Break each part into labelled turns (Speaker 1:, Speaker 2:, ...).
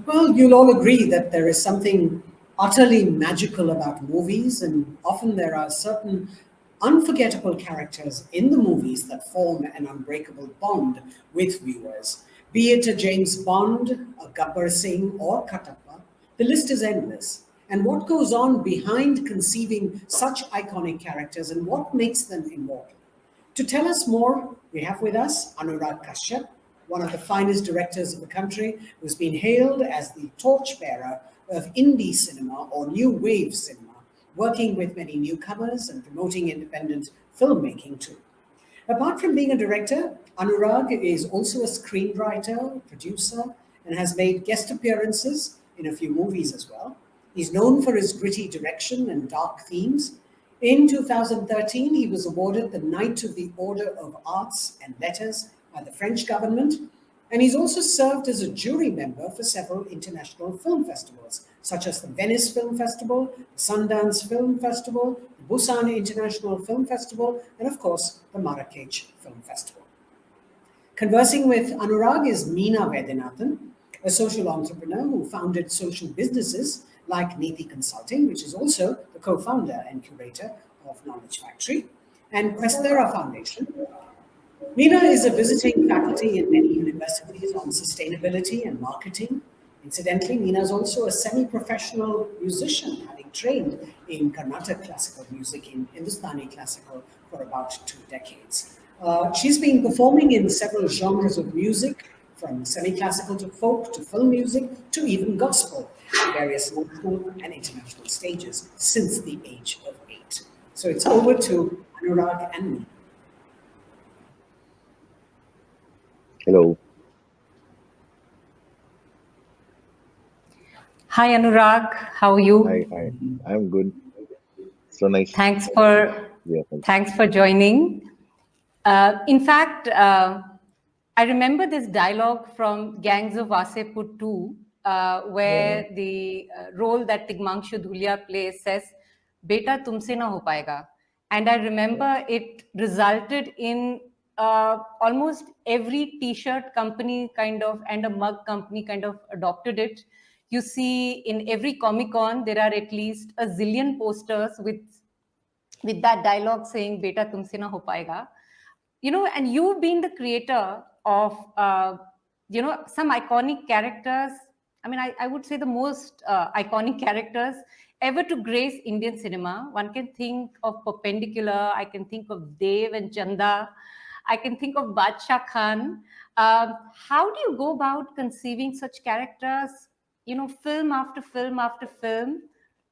Speaker 1: Well, you'll all agree that there is something utterly magical about movies, and often there are certain unforgettable characters in the movies that form an unbreakable bond with viewers. Be it a James Bond, a Gabbar Singh, or Katappa, the list is endless. And what goes on behind conceiving such iconic characters and what makes them immortal? To tell us more, we have with us Anurag Kashyap, one of the finest directors of the country, who's been hailed as the torchbearer of indie cinema or new wave cinema, working with many newcomers and promoting independent filmmaking too. Apart from being a director, Anurag is also a screenwriter, producer, and has made guest appearances in a few movies as well. He's known for his gritty direction and dark themes. In 2013, he was awarded the Knight of the Order of Arts and Letters by the French government, and he's also served as a jury member for several international film festivals, such as the Venice Film Festival, the Sundance Film Festival, the Busan International Film Festival, and of course, the Marrakech Film Festival. Conversing with Anurag is Meena Vaidyanathan, a social entrepreneur who founded social businesses like Neeti Consulting, which is also the co-founder and curator of Knowledge Factory, and Questera Foundation. Meena is a visiting faculty in many universities on sustainability and marketing. Incidentally, Meena is also a semi-professional musician, having trained in Carnatic classical music, in Hindustani classical, for about 2 decades. She's been performing in several genres of music, from semi-classical to folk to film music to even gospel, at various national and international stages since the age of 8. So it's over to Anurag and me.
Speaker 2: Hello.
Speaker 3: Hi Anurag, how are you?
Speaker 2: Hi. I'm good. So nice.
Speaker 3: Thanks for joining. In fact, I remember this dialogue from Gangs of Wasepur 2, where the role that Tigmanshu Dhulia plays says, "Beta tumse na ho paega." And I remember it resulted in almost every T-shirt company kind of and a mug company kind of adopted it. You see, in every Comic-Con, there are at least a zillion posters with that dialogue saying "Beta tumse na ho paega." You know, and you being the creator of some iconic characters. I mean, I would say the most iconic characters ever to grace Indian cinema. One can think of Perpendicular, I can think of Dev and Chanda, I can think of Badshah Khan. How do you go about conceiving such characters, film after film after film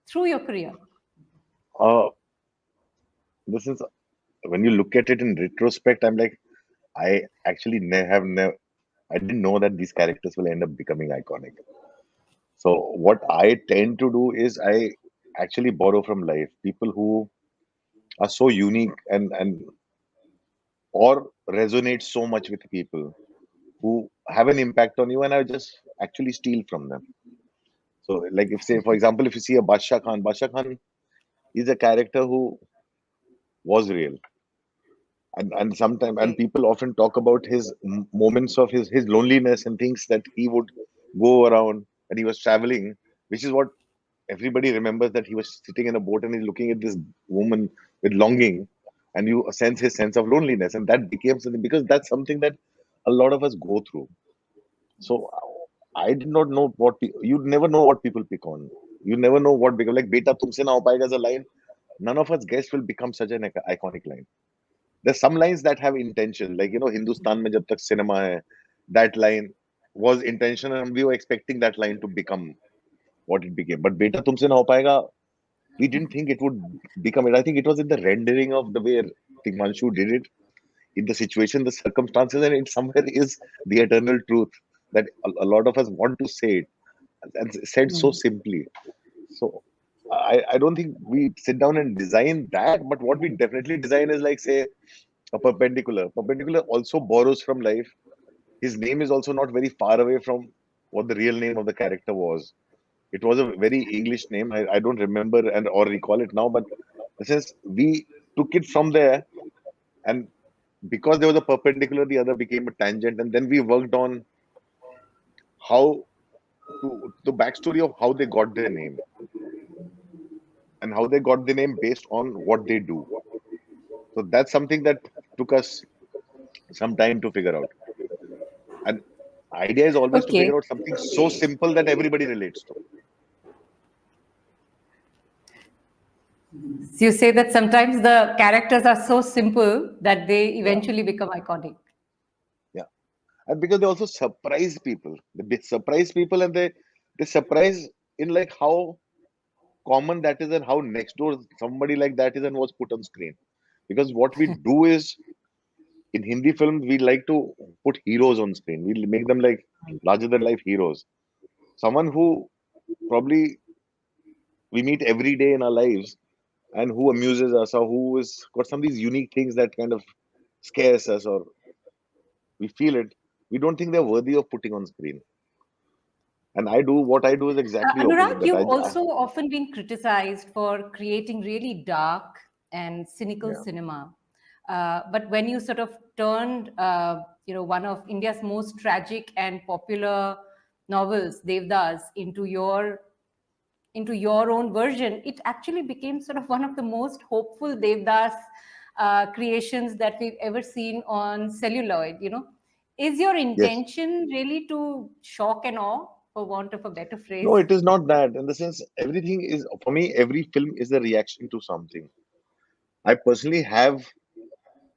Speaker 3: through your career?
Speaker 2: This is, when you look at it in retrospect, I'm like, I actually I didn't know that these characters will end up becoming iconic. So what I tend to do is I actually borrow from life, people who are so unique and or resonate so much with people who have an impact on you, and I just actually steal from them. So, like, if say, for example, if you see a Badshah Khan is a character who was real, and sometimes, and people often talk about his moments of his loneliness and things that he would go around and he was traveling, which is what everybody remembers, that he was sitting in a boat and he's looking at this woman with longing, and you sense his sense of loneliness, and that became something, because that's something that a lot of us go through. So I did not know what you never know what people pick on. You never know what become, like "Beta tumse na ho paega" as a line. None of us guessed will become such an iconic line. There's some lines that have intention, like, Hindustan mein jab tak cinema hai, that line was intentional, and we were expecting that line to become what it became. But "Beta tumse na ho paega," we didn't think it would become it. I think it was in the rendering of the way Tigmanshu did it, in the situation, the circumstances, and it somewhere is the eternal truth that a lot of us want to say it, and said so simply. So I don't think we sit down and design that, but what we definitely design is, like, say, a perpendicular. Perpendicular also borrows from life. His name is also not very far away from what the real name of the character was. It was a very English name. I don't remember and or recall it now, but since we took it from there, and because there was a perpendicular, the other became a tangent, and then we worked on how to the backstory of how they got their name and how they got the name based on what they do. So that's something that took us some time to figure out. And idea is always to
Speaker 3: Okay.
Speaker 2: figure out something so simple that everybody relates to.
Speaker 3: So you say that sometimes the characters are so simple that they eventually become iconic.
Speaker 2: Yeah. And because they also surprise people. They surprise people, and they surprise in like how common that is and how next door somebody like that is and was put on screen. Because what we do is in Hindi films, we like to put heroes on screen. We make them like larger than life heroes. Someone who probably we meet every day in our lives and who amuses us or who is got some of these unique things that kind of scares us or we feel it. We don't think they're worthy of putting on screen. And what I do is exactly opposite
Speaker 3: Anurag,
Speaker 2: that.
Speaker 3: you've also often been criticized for creating really dark and cynical cinema. But when you sort of turned, one of India's most tragic and popular novels, Devdas, into your own version, it actually became sort of one of the most hopeful Devdas creations that we've ever seen on celluloid. Is your
Speaker 2: Yes.
Speaker 3: intention really to shock and awe, for want of a better phrase?
Speaker 2: No, it is not that. In the sense, everything is, for me, every film is a reaction to something. I personally have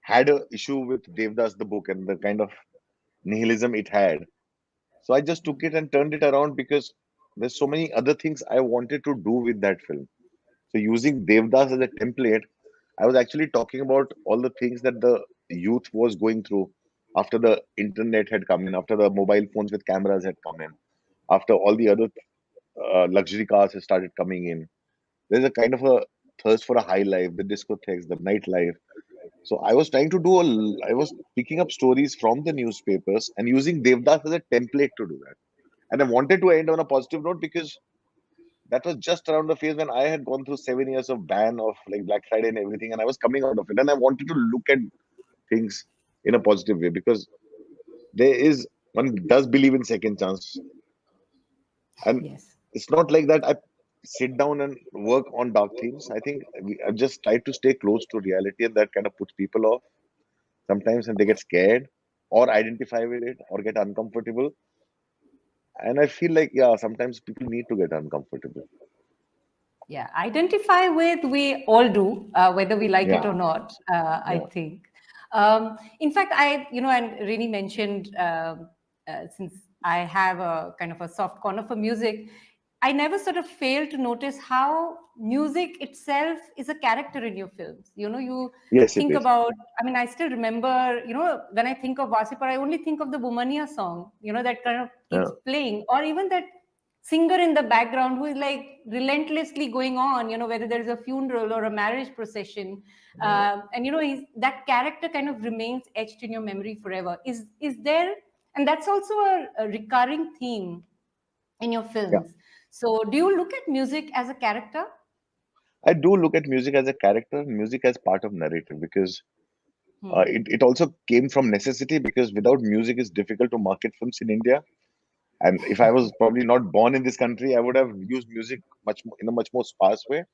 Speaker 2: had a issue with Devdas, the book, and the kind of nihilism it had. So I just took it and turned it around because there's so many other things I wanted to do with that film. So using Devdas as a template, I was actually talking about all the things that the youth was going through after the internet had come in, after the mobile phones with cameras had come in, after all the other luxury cars had started coming in. There's a kind of a thirst for a high life, the discotheques, the nightlife. So I was trying to I was picking up stories from the newspapers and using Devdas as a template to do that. And I wanted to end on a positive note because that was just around the phase when I had gone through 7 years of ban of like Black Friday and everything, and I was coming out of it. And I wanted to look at things in a positive way because one does believe in second chance. And
Speaker 3: Yes.
Speaker 2: it's not like that I sit down and work on dark themes. I think I just try to stay close to reality, and that kind of puts people off sometimes, and they get scared or identify with it or get uncomfortable. And I feel like, yeah, sometimes people need to get uncomfortable.
Speaker 3: Yeah, identify with, we all do, whether we like it or not, I think. In fact, and Rini mentioned, since I have a kind of a soft corner for music, I never sort of fail to notice how music itself is a character in your films. You
Speaker 2: Yes,
Speaker 3: think
Speaker 2: it is.
Speaker 3: about, I still remember, when I think of Wasipar, I only think of the Womania song, that kind of keeps playing, or even that singer in the background who is like relentlessly going on, whether there's a funeral or a marriage procession. And that character kind of remains etched in your memory forever. Is there, and that's also a recurring theme in your films. So do you look at music as a character?
Speaker 2: I do look at music as a character, music as part of narrative because it also came from necessity because without music it's difficult to market films in India. And if I was probably not born in this country, I would have used music in a much more sparse way.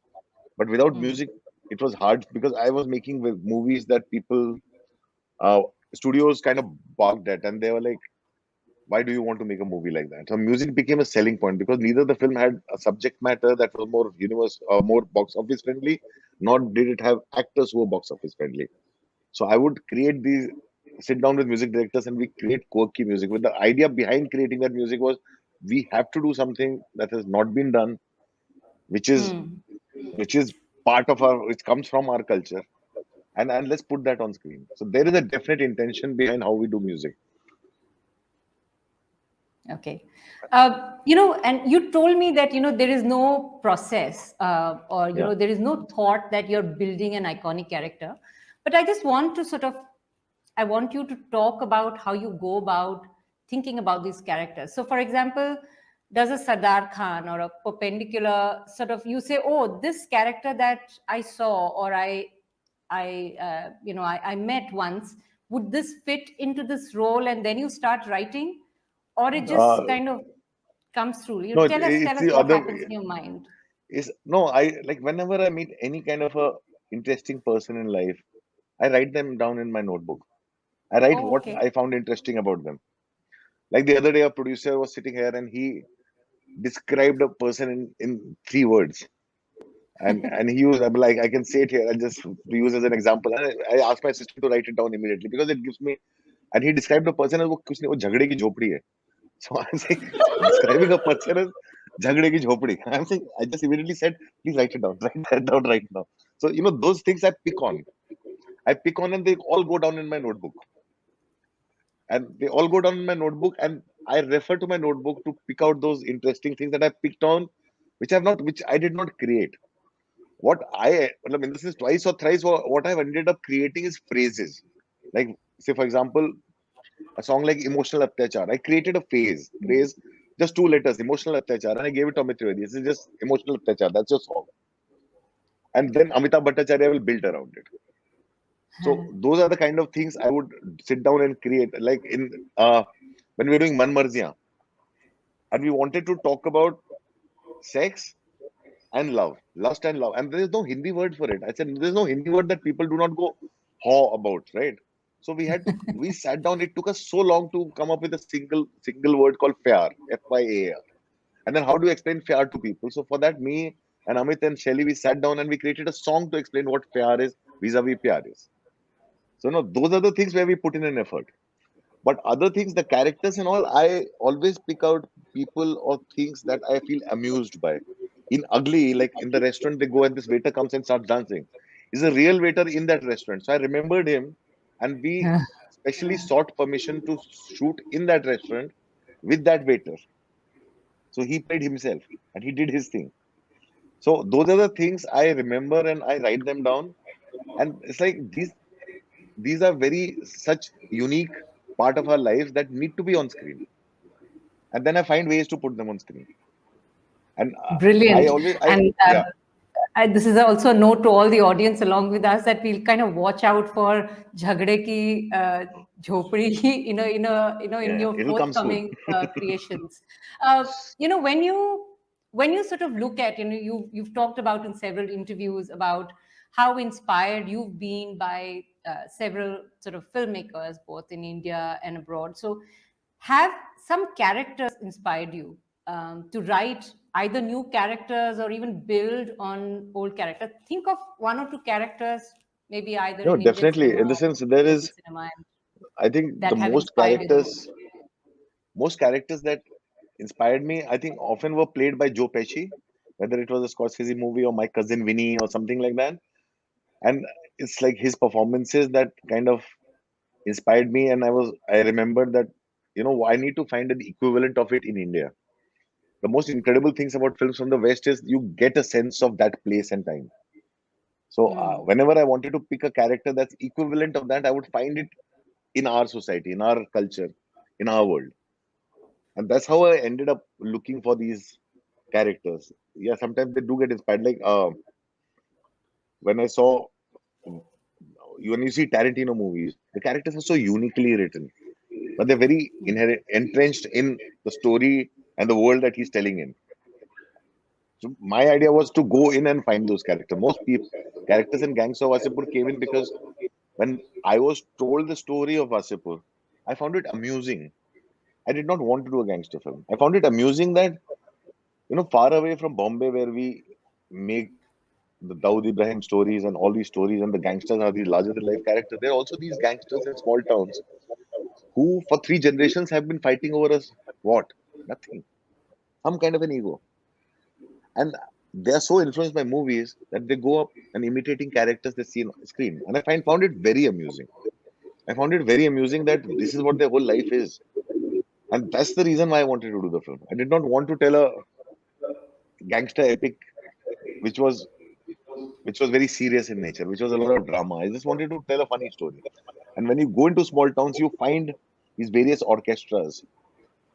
Speaker 2: But without music, it was hard because I was making movies that people, studios kind of balked at, and they were like, "Why do you want to make a movie like that?" So music became a selling point because neither the film had a subject matter that was more more box office friendly, nor did it have actors who were box office friendly. So I would sit down with music directors and we create quirky music. With the idea behind creating that music was we have to do something that has not been done, which is part of which comes from our culture, and let's put that on screen. So there is a definite intention behind how we do music.
Speaker 3: Okay. And you told me that, there is no process or, there is no thought that you're building an iconic character. But I just want to I want you to talk about how you go about thinking about these characters. So, for example, does a Sardar Khan or a perpendicular you say, oh, this character that I saw or I met once, would this fit into this role? And then you start writing? Or it just kind of comes through?
Speaker 2: No,
Speaker 3: Tell
Speaker 2: it's
Speaker 3: us
Speaker 2: the
Speaker 3: what
Speaker 2: other.
Speaker 3: happens in your mind.
Speaker 2: I like whenever I meet any kind of a interesting person in life, I write them down in my notebook. I write
Speaker 3: Oh,
Speaker 2: what
Speaker 3: okay.
Speaker 2: I found interesting about them. Like the other day, a producer was sitting here and he described a person in 3 words. And he used, I'm like, I can say it here and just use as an example. And I asked my assistant to write it down immediately because it gives me. And he described a person as वो कुछ नहीं वो झगड़े की झोपड़ी है. So I'm saying describing a person as झगड़े की झोपड़ी. I'm saying I just immediately said, please write it down, write that down right now. So those things I pick on. I pick on and they all go down in my notebook. And they all go down in my notebook and I refer to my notebook to pick out those interesting things that I picked on, which I did not create. What this is twice or thrice, what I've ended up creating is phrases. Like, say, for example, a song like Emotional Attyachar. I created a phrase, just 2 letters, Emotional Attyachar, and I gave it to Amit Trivedi. This is just Emotional Attyachar. That's your song. And then Amitabh Bhattacharya will build around it. So those are the kind of things I would sit down and create. Like when we were doing Man Marziyan, and we wanted to talk about sex and love, lust and love, and there is no Hindi word for it. I said there is no Hindi word that people do not go haw about, right? So we sat down. It took us so long to come up with a single word called fyar, F-Y-A-R. And then how do you explain fyar to people? So for that, me and Amit and Shelly, we sat down and we created a song to explain what fyar is vis-a-vis pyar is. So those are the things where we put in an effort. But other things, the characters and all, I always pick out people or things that I feel amused by. In Ugly, like in the restaurant, they go and this waiter comes and starts dancing. He's a real waiter in that restaurant. So I remembered him and we specially sought permission to shoot in that restaurant with that waiter. So he played himself and he did his thing. So those are the things I remember and I write them down. And it's like these are very such unique part of our lives that need to be on screen. And then I find ways to put them on screen. And I
Speaker 3: Brilliant.
Speaker 2: always,
Speaker 3: And
Speaker 2: yeah,
Speaker 3: this is also a note to all the audience along with us that we'll kind of watch out for Jhagde ki Jhopdi, in
Speaker 2: yeah,
Speaker 3: your
Speaker 2: it'll come soon.
Speaker 3: forthcoming creations. When you sort of look at, you've talked about in several interviews about how inspired you've been by several sort of filmmakers, both in India and abroad. So have some characters inspired you to write either new characters or even build on old characters? Think of 1 or 2 characters, maybe either
Speaker 2: No,
Speaker 3: in Indian
Speaker 2: definitely.
Speaker 3: cinema
Speaker 2: In the
Speaker 3: or
Speaker 2: sense, there
Speaker 3: global
Speaker 2: is,
Speaker 3: cinema
Speaker 2: I think
Speaker 3: that
Speaker 2: the
Speaker 3: have inspired you the most.
Speaker 2: most characters that inspired me, I think often were played by Joe Pesci, whether it was a Scorsese movie or My Cousin Vinny or something like that. And it's like his performances that kind of inspired me. And I remembered that, I need to find an equivalent of it in India. The most incredible things about films from the West is you get a sense of that place and time. So whenever I wanted to pick a character that's equivalent of that, I would find it in our society, in our culture, in our world. And that's how I ended up looking for these characters. Yeah, sometimes they do get inspired. Like when I saw, when you see Tarantino movies, the characters are so uniquely written, but they're very entrenched in the story and the world that he's telling in. So my idea was to go in and find those characters. Most people, characters in Gangs of Wasipur came in because when I was told the story of Wasipur, I found it amusing. I did not want to do a gangster film. I found it amusing that, far away from Bombay, where we make the Dawood Ibrahim stories and all these stories, and the gangsters are these larger than life characters. There are also these gangsters in small towns who, for 3 generations, have been fighting over us. What? Nothing. Some kind of an ego. And they are so influenced by movies that they go up and imitating characters they see on screen. And I found it very amusing. I found it very amusing that this is what their whole life is. And that's the reason why I wanted to do the film. I did not want to tell a gangster epic which was very serious in nature, which was a lot of drama. I just wanted to tell a funny story. And when you go into small towns, you find these various orchestras.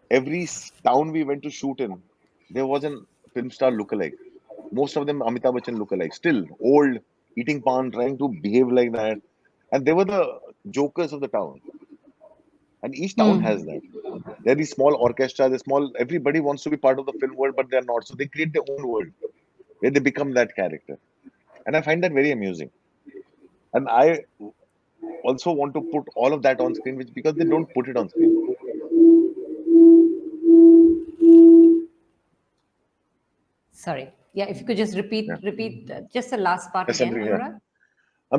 Speaker 2: Every town we went to shoot in, there was a film star lookalike. Most of them Amitabh Bachchan lookalike. Still old, eating pan, trying to behave like that. And they were the jokers of the town. And each town has that. There are these small orchestra, the small, everybody wants to be part of the film world, but they're not. So they create their own world where they become that character. And I find that very amusing. And I also want to put all of that on screen, which because they don't put it on screen.
Speaker 3: Sorry. Yeah, if you could just repeat just the last part again, Anurag.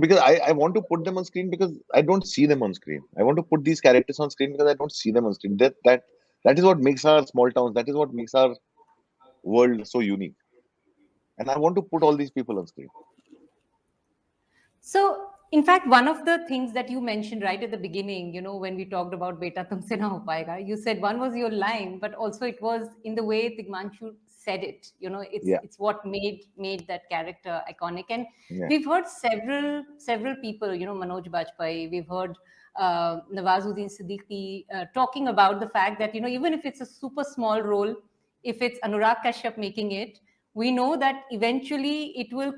Speaker 2: Because I want to put them on screen because I don't see them on screen. I want to put these characters on screen because I don't see them on screen. That is what makes our small towns. That is what makes our world so unique. And I want to put all these people on screen.
Speaker 3: So, in fact, one of the things that you mentioned right at the beginning, when we talked about Beta Tumse Na Ho Payega, you said one was your line, but also it was in the way Tigmanshu said it. It's what made that character iconic. And we've heard several people, Manoj Bajpayee, we've heard Nawazuddin Siddiqui talking about the fact that, even if it's a super small role, if it's Anurag Kashyap making it, we know that eventually it'll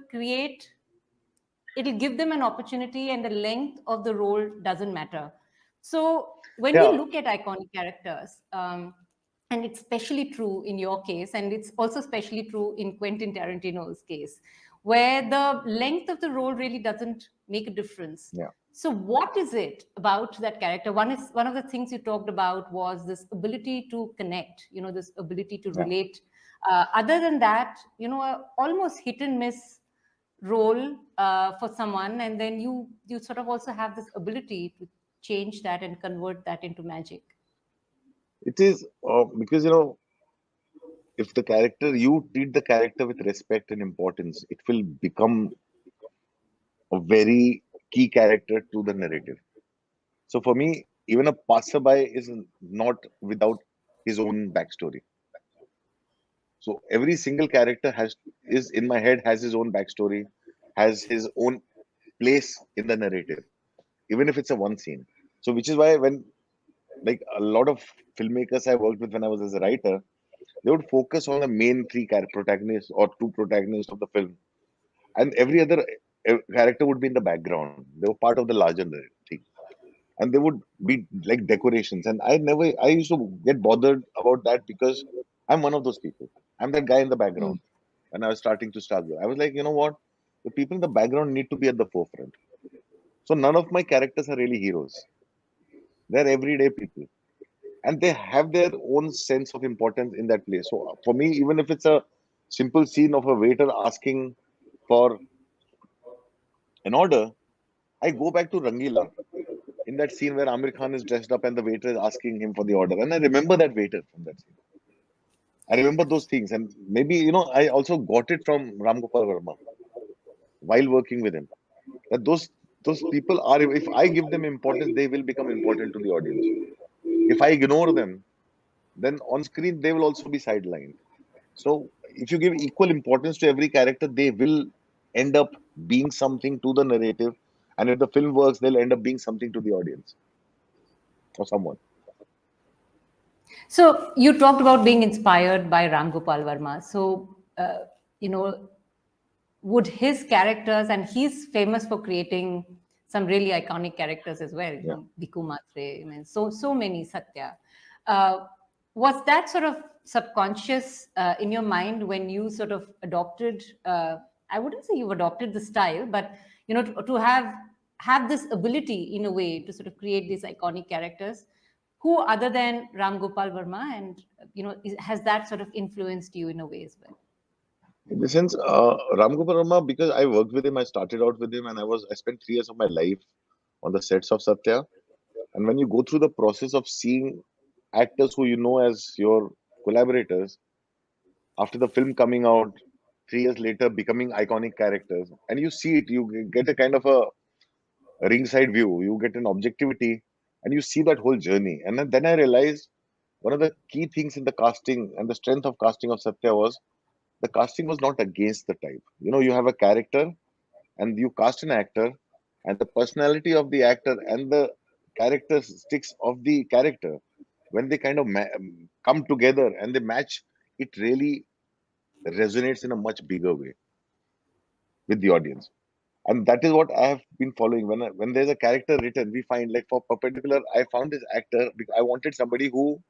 Speaker 3: give them an opportunity, and the length of the role doesn't matter. So when we look at iconic characters, and it's especially true in your case, and it's also especially true in Quentin Tarantino's case, where the length of the role really doesn't make a difference. So what is it about that character? One of the things you talked about was this ability to connect, this ability to relate. Other than that, almost hit and miss role for someone, and then you sort of also have this ability to change that and convert that into magic.
Speaker 2: It is because if you treat the character with respect and importance, it will become a very key character to the narrative. So for me, even a passerby is not without his own backstory. So every single character is in my head, has his own backstory, has his own place in the narrative, even if it's a one scene. So which is why when like a lot of filmmakers I worked with when I was as a writer, they would focus on the main three protagonists or two protagonists of the film, and every other character would be in the background. They were part of the larger thing, and they would be like decorations. And I used to get bothered about that because I'm one of those people. I'm that guy in the background. When I was starting to struggle, I was like, you know what? The people in the background need to be at the forefront. So none of my characters are really heroes. They're everyday people, and they have their own sense of importance in that place. So for me, even if it's a simple scene of a waiter asking for an order, I go back to Rangila in that scene where Amir Khan is dressed up and the waiter is asking him for the order. And I remember that waiter from that scene. I remember those things. And maybe, I also got it from Ram Gopal Verma while working with him. That those people are, if I give them importance, they will become important to the audience. If I ignore them, then on screen, they will also be sidelined. So if you give equal importance to every character, they will end up being something to the narrative. And if the film works, they'll end up being something to the audience or someone.
Speaker 3: So you talked about being inspired by Ram Gopal Verma. So, would his characters, and he's famous for creating some really iconic characters as well, Bhiku Matre, so many, Satya. Was that sort of subconscious in your mind when you sort of adopted, I wouldn't say you've adopted the style, but, to have this ability in a way to sort of create these iconic characters? Who other than Ram Gopal Verma, and has that sort of influenced you in a way as well?
Speaker 2: In the sense, Ram Gopal Verma, because I worked with him, I started out with him, and I spent 3 years of my life on the sets of Satya. And when you go through the process of seeing actors who you know as your collaborators, after the film coming out, 3 years later becoming iconic characters, and you see it, you get a kind of a ringside view, you get an objectivity, and you see that whole journey. And then I realized one of the key things in the casting and the strength of casting of Satya was the casting was not against the type. You have a character and you cast an actor, and the personality of the actor and the characteristics of the character, when they kind of come together and they match, it really resonates in a much bigger way with the audience. And that is what I have been following. When there's a character written, we find like for particular, I found this actor because I wanted somebody who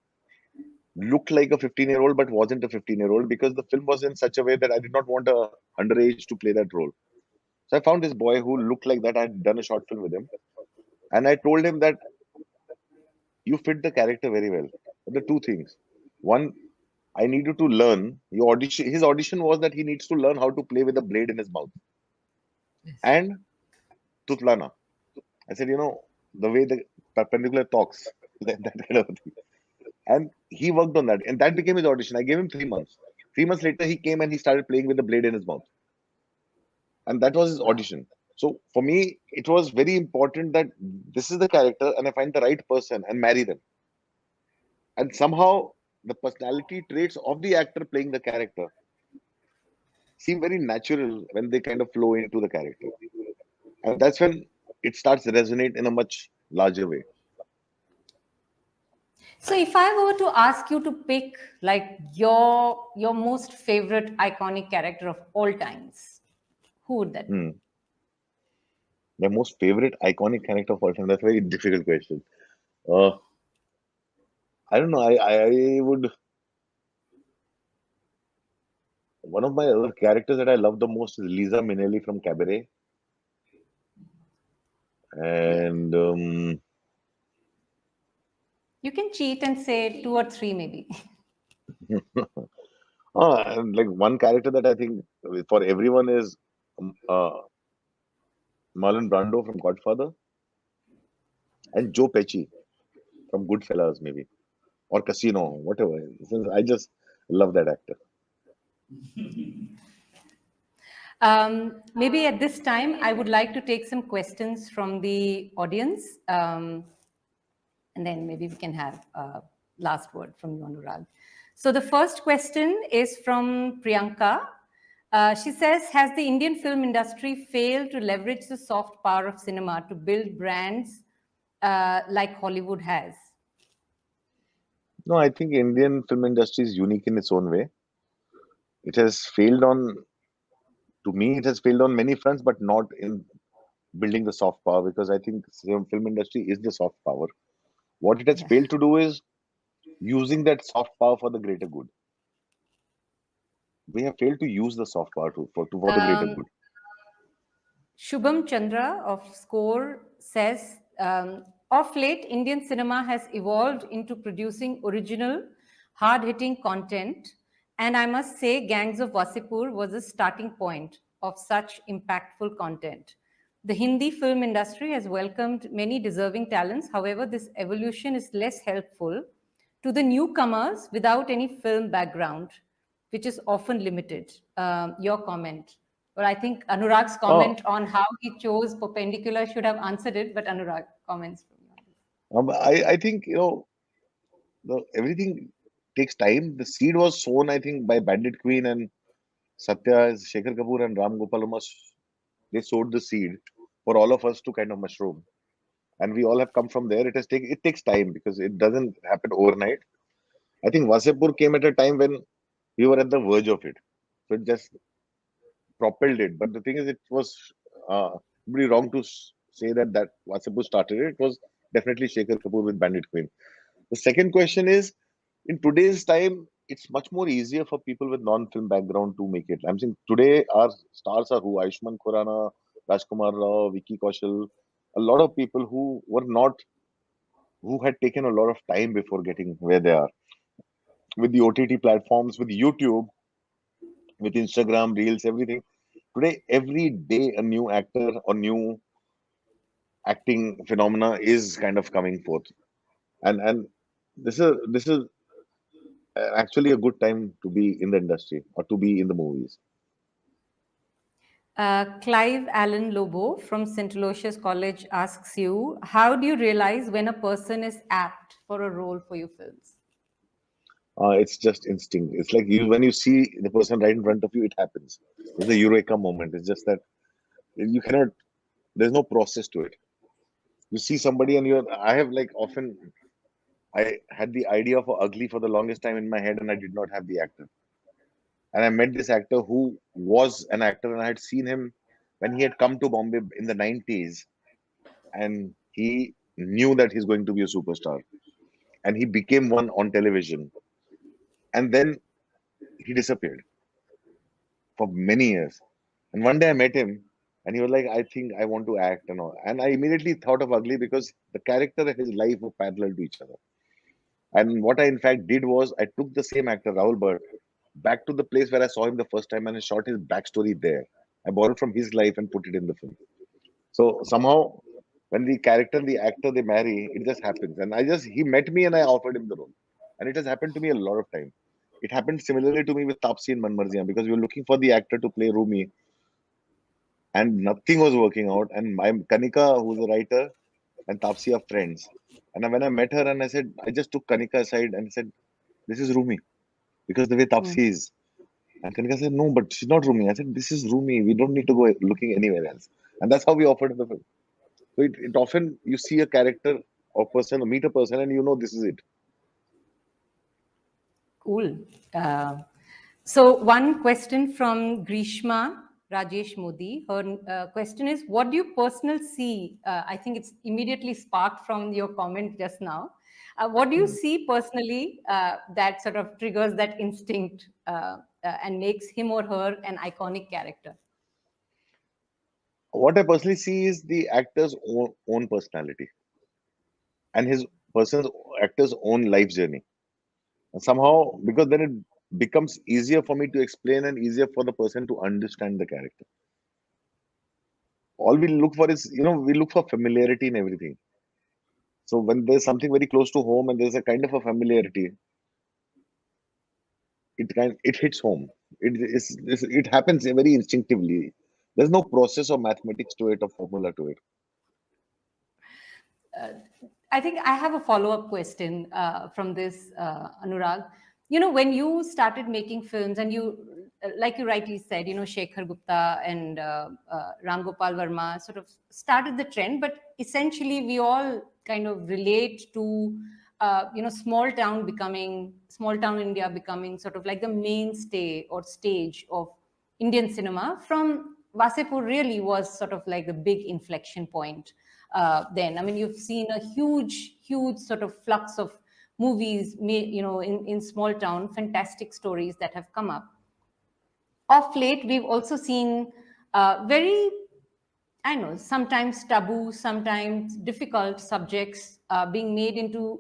Speaker 2: looked like a 15-year-old but wasn't a 15-year-old, because the film was in such a way that I did not want a underage to play that role. So I found this boy who looked like that. I had done a short film with him, and I told him that you fit the character very well. But the two things: one, I needed to learn. His audition was that he needs to learn how to play with a blade in his mouth
Speaker 1: Yes.
Speaker 2: and tutlana. I said, the way the perpendicular talks, that kind of thing. And he worked on that, and that became his audition. I gave him 3 months. 3 months later, he came and he started playing with the blade in his mouth, and that was his
Speaker 1: Wow.
Speaker 2: audition. So for me, it was very important that this is the character, and I find the right person and marry them. And somehow, the personality traits of the actor playing the character seem very natural when they kind of flow into the character, and that's when it starts to resonate in a much larger way.
Speaker 3: So if I were to ask you to pick like your most favorite iconic character of all times, who would that be?
Speaker 2: Hmm. My most favorite iconic character of all time. That's a very difficult question. Uh, I don't know. I would. One of my other characters that I love the most is Lisa Minnelli from Cabaret,
Speaker 1: Yeah.
Speaker 2: and
Speaker 3: You can cheat and say two or three maybe.
Speaker 2: and like one character that I think for everyone is Marlon Brando from Godfather, and Joe Pesci from Goodfellas, maybe, or Casino, whatever. Since I just love that actor.
Speaker 3: Maybe at this time, I would like to take some questions from the audience. And then maybe we can have a last word from you, Anurag. So the first question is from Priyanka. She says, has the Indian film industry failed to leverage the soft power of cinema to build brands like Hollywood has?
Speaker 2: No, I think Indian film industry is unique in its own way. It has failed to me, it has failed on many fronts, but not in building the soft power, because I think film industry is the soft power. What it has
Speaker 3: Yeah.
Speaker 2: failed to do is using that soft power for the greater good. We have failed to use the soft power for the greater good.
Speaker 3: Shubham Chandra of Score says, of late, Indian cinema has evolved into producing original, hard-hitting content. And I must say, Gangs of Wasipur was a starting point of such impactful content. The Hindi film industry has welcomed many deserving talents. However, this evolution is less helpful to the newcomers without any film background, which is often limited. Your comment? Or I think Anurag's
Speaker 2: Oh,
Speaker 3: comment on how he chose perpendicular should have answered it, but Anurag comments from you.
Speaker 2: I think everything takes time. The seed was sown, I think, by Bandit Queen and Satya, Shekhar Kapoor and Ram Gopal Verma. They sowed the seed for all of us to kind of mushroom, and we all have come from there. It takes time because it doesn't happen overnight. I think Wasipur came at a time when we were at the verge of it, so it just propelled it. But the thing is, it was really wrong to say that Wasipur started it. It was definitely Shekhar Kapoor with Bandit Queen. The second question is, in today's time, it's much more easier for people with non-film background to make it. I'm saying today our stars are who? Ayushmann Khurrana, Rajkumar Rao, Vicky Kaushal, a lot of people who had taken a lot of time before getting where they are. With the OTT platforms, with YouTube, with Instagram, Reels, everything. Today, every day a new actor or new acting phenomena is kind of coming forth. And this is actually a good time to be in the industry or to be in the movies.
Speaker 3: Clive Allen Lobo from St. Aloysius College asks you, how do you realize when a person is apt for a role for your films?
Speaker 2: It's just instinct. It's like when you see the person right in front of you, it happens. It's the eureka moment. It's just that you cannot. There's no process to it. You see somebody, and you're. I have like often. I had the idea for Ugly for the longest time in my head, and I did not have the actor. And I met this actor who was an actor, and I had seen him when he had come to Bombay in the 90s and he knew that he's going to be a superstar and he became one on television and then he disappeared for many years. And one day I met him and he was like, I think I want to act and all. And I immediately thought of Ugly because the character and his life were parallel to each other. And what I in fact did was I took the same actor, Rahul Bhatt, back to the place where I saw him the first time and I shot his backstory there. I borrowed from his life and put it in the film. So somehow when the character and the actor they marry, it just happens. And he met me and I offered him the role. And it has happened to me a lot of time. It happened similarly to me with Taapsee in Manmarziyan because we were looking for the actor to play Rumi and nothing was working out. And my Kanika, who's a writer, and Taapsee are friends. And when I met her and I said, I just took Kanika aside and said, this is Rumi because the way Taapsee is. And Kanika said, no, but she's not Rumi. I said, this is Rumi. We don't need to go looking anywhere else. And that's how we offered the film. So it often, you see a character or person, or meet a person and you know this is it.
Speaker 3: Cool. So one question from Grishma Rajesh Modi. Her question is, what do you personally see? I think it's immediately sparked from your comment just now. What do you see personally that sort of triggers that instinct and makes him or her an iconic character?
Speaker 2: What I personally see is the actor's own personality and his actor's own life journey. And somehow, because then it becomes easier for me to explain and easier for the person to understand the character. All we look for is, we look for familiarity in everything. So when there's something very close to home and there's a kind of a familiarity, it hits home. It happens very instinctively. There's no process or mathematics to it or formula to it.
Speaker 3: I think I have a follow-up question from this, Anurag. When you started making films and you, like you rightly said, Shekhar Gupta and Ram Gopal Verma sort of started the trend, but essentially we all kind of relate to, small town India becoming sort of like the mainstay or stage of Indian cinema. From Vasepur really was sort of like the big inflection point. Then, I mean, you've seen a huge sort of flux of movies, in small town, fantastic stories that have come up. Of late, we've also seen sometimes taboo, sometimes difficult subjects being made into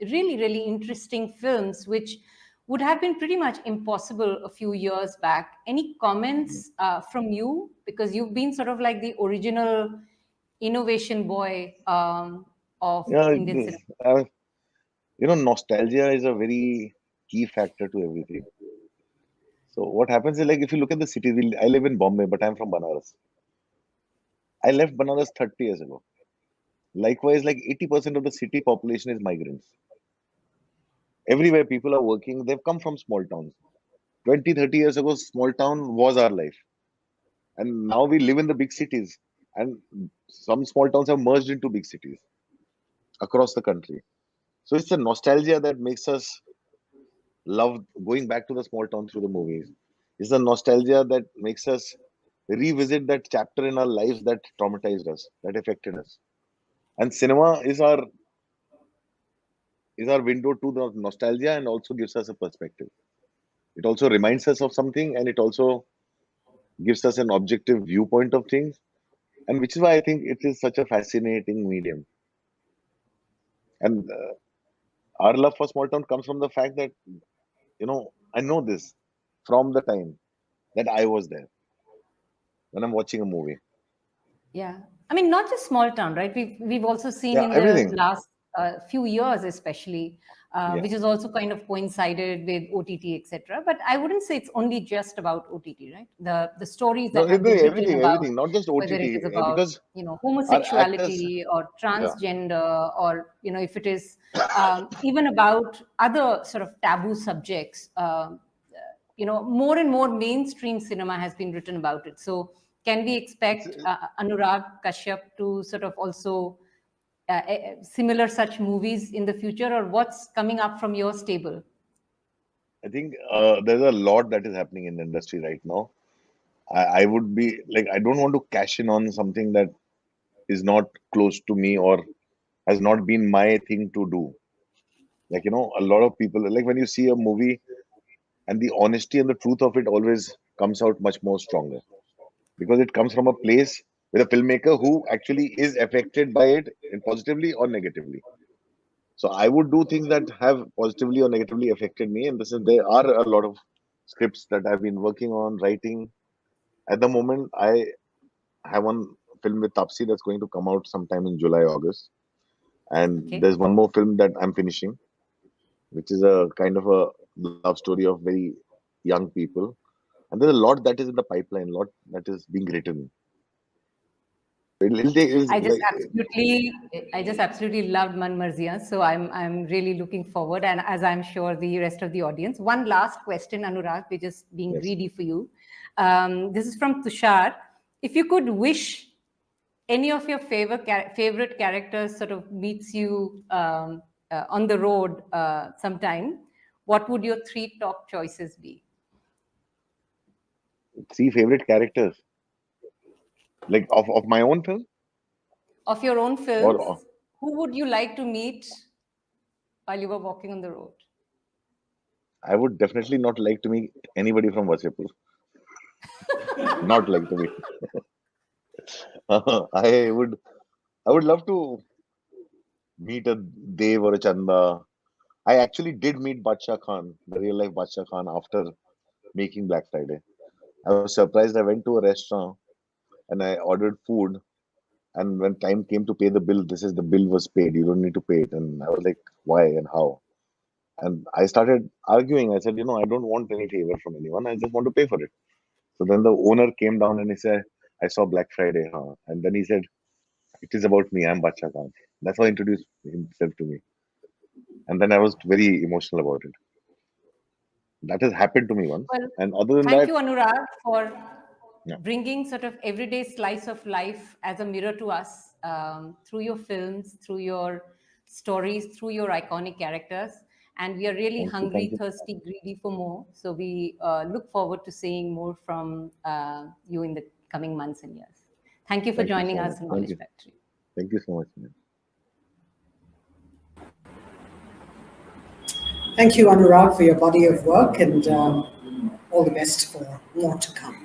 Speaker 3: really, really interesting films, which would have been pretty much impossible a few years back. Any comments from you? Because you've been sort of like the original innovation boy of Indian cinema.
Speaker 2: Nostalgia is a very key factor to everything. So what happens is, like, if you look at the city, I live in Bombay, but I'm from Banaras. I left Banaras 30 years ago. Likewise, like 80% of the city population is migrants. Everywhere people are working, they've come from small towns. 20, 30 years ago, small town was our life. And now we live in the big cities. And some small towns have merged into big cities across the country. So it's the nostalgia that makes us love going back to the small town through the movies. It's the nostalgia that makes us revisit that chapter in our lives that traumatized us, that affected us. And cinema is our window to the nostalgia and also gives us a perspective. It also reminds us of something and it also gives us an objective viewpoint of things. And which is why I think it is such a fascinating medium. And our love for small town comes from the fact that, I know this from the time that I was there when I'm watching a movie.
Speaker 3: Yeah. I mean, not just small town, right? We've also seen in
Speaker 2: everything.
Speaker 3: The last few years, especially, which has also kind of coincided with OTT, etc. But I wouldn't say it's only just about OTT, right? The stories that have been written about,
Speaker 2: everything, not just OTT,
Speaker 3: whether it is about
Speaker 2: because
Speaker 3: homosexuality or transgender, or if it is even about other sort of taboo subjects. More and more mainstream cinema has been written about it. So can we expect Anurag, Kashyap to sort of also similar such movies in the future, or what's coming up from your stable?
Speaker 2: I think there's a lot that is happening in the industry right now. I would be like, I don't want to cash in on something that is not close to me or has not been my thing to do. Like, a lot of people, like when you see a movie and the honesty and the truth of it always comes out much more stronger because it comes from a place with a filmmaker who actually is affected by it in positively or negatively. So I would do things that have positively or negatively affected me. And this is, there are a lot of scripts that I've been working on, writing. At the moment, I have one film with Tapsi that's going to come out sometime in July, August. And
Speaker 3: Okay.
Speaker 2: there's one more film that I'm finishing, which is a kind of a love story of very young people. And there's a lot that is in the pipeline, a lot that is being written. It'll take,
Speaker 3: I just absolutely loved Man Marziyan. So I'm really looking forward, and as I'm sure the rest of the audience. One last question, Anurag, we're just being greedy for you. This is from Tushar. If you could wish any of your favorite characters sort of meets you on the road sometime, what would your 3 top choices be?
Speaker 2: 3 favorite characters, like of my own film?
Speaker 3: Of your own films,
Speaker 2: Or
Speaker 3: who would you like to meet while you were walking on the road?
Speaker 2: I would definitely not like to meet anybody from Vasipur. Not like to meet. I would love to meet a Dev or a Chanda. I actually did meet Badshah Khan, the real life Badshah Khan, after making Black Friday. I was surprised. I went to a restaurant and I ordered food. And when time came to pay the bill, this is the bill was paid. You don't need to pay it. And I was like, why and how? And I started arguing. I said, I don't want any favor from anyone. I just want to pay for it. So then the owner came down and he said, I saw Black Friday, huh? And then he said, it is about me. I'm Badshah Khan. That's how he introduced himself to me. And then I was very emotional about it. That has happened to me once.
Speaker 3: Well,
Speaker 2: And other than
Speaker 3: thank
Speaker 2: that,
Speaker 3: you, Anurag, for
Speaker 2: yeah,
Speaker 3: bringing sort of everyday slice of life as a mirror to us through your films, through your stories, through your iconic characters. And we are really
Speaker 2: thank you. Thank
Speaker 3: hungry,
Speaker 2: you.
Speaker 3: thirsty, greedy for more. So we look forward to seeing more from you in the coming months and years. Thank you for
Speaker 2: Thank you
Speaker 3: joining
Speaker 2: so
Speaker 3: us
Speaker 2: much.
Speaker 3: in
Speaker 2: Thank
Speaker 3: Knowledge
Speaker 2: you.
Speaker 3: Factory.
Speaker 2: Thank you so much, man.
Speaker 1: Thank you, Anurag, for your body of work, and all the best for more to come.